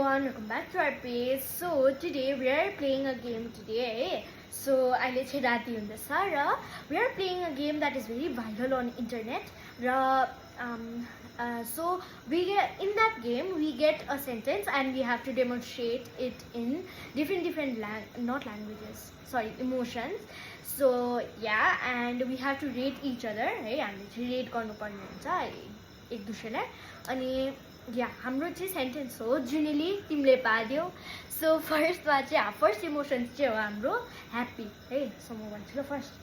everyone, welcome back to our page. So today we are playing a game today. So अहिले चाहिँ राति हुँदैछ र we are playing a game that is very viral on internet. So we get in that game we get a sentence and we have to demonstrate it in different emotions. So yeah, and we have to rate each other. है हामीले चाहिँ rate गर्नुपर्ने हुन्छ एक दुसरालाई अनि या हाम्रो चाहिँ sentence हो जुनेली तिमीले पादियौ. सो फर्स्टमा चाहिँ फर्स्ट इमोसन्स चाहिँ हो हाम्रो ह्याप्पी है. सो म भन्छु ल फर्स्ट.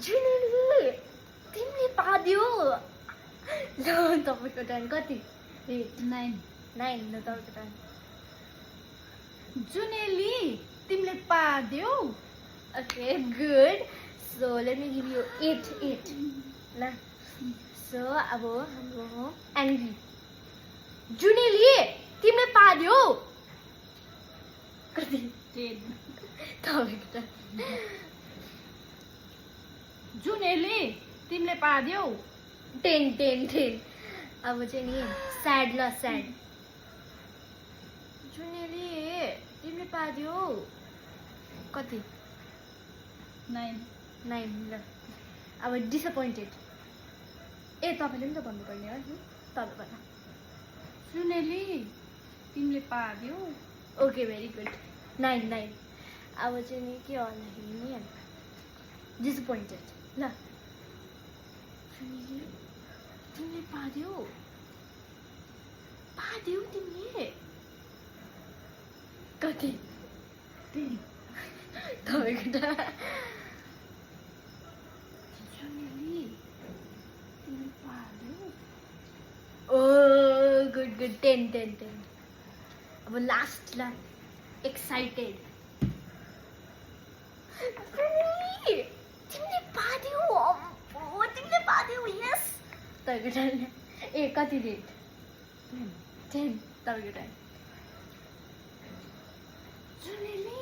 जुनेली तिमीले पादियौ. ल तपाईँको टर्न कति? 9 ल तपाईँको टर्न. जुनेली तिमीले पादियौ. Okay good. So let me give you 8 ल. सो अब हाम्रो हो एङ्ग्री. जुनेली तिमीले पादियौ. कति? 10 तपाईँको टर्न. जुनेली तिमीले पादियौ. 10. अब चाहिँ नि स्याड ल स्याड. जुनेली तिमीले पादियौ. कति? 9 ल. अब डिसपोइन्टेड. ए तपाईँले पनि त भन्नुपर्ने हो नि. तपाईँ भन्नु. जुनेली तिमीले पादियौ. Okay very good. 9. अब चाहिँ नि के हो भन्दाखेरि नि डिसपोइन्टेड. ल. जुनेली तिमीले पादियौ. तिमीले कति? तपाईँको त. जुनेली तिमीले पादियौ. ओ गुड 10. अब लास्ट ल. एक्साइटेड. तिमीले पादियौ. यस. तपाईँको टर्न. ए कति रेट? 10. तपाईँको टर्न. जुनेली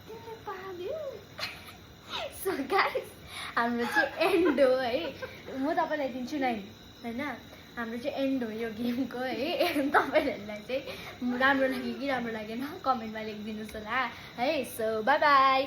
तिमीले पादियौ. सो गाइस हाम्रो चाहिँ एन्ड हो है. म तपाईँलाई दिन्छु 9 होइन. हाम्रो चाहिँ एन्ड हो यो गेमको है. तपाईँहरूलाई चाहिँ राम्रो लाग्यो कि राम्रो लागेन कमेन्टमा लेखिदिनुहोस् होला है. So by by.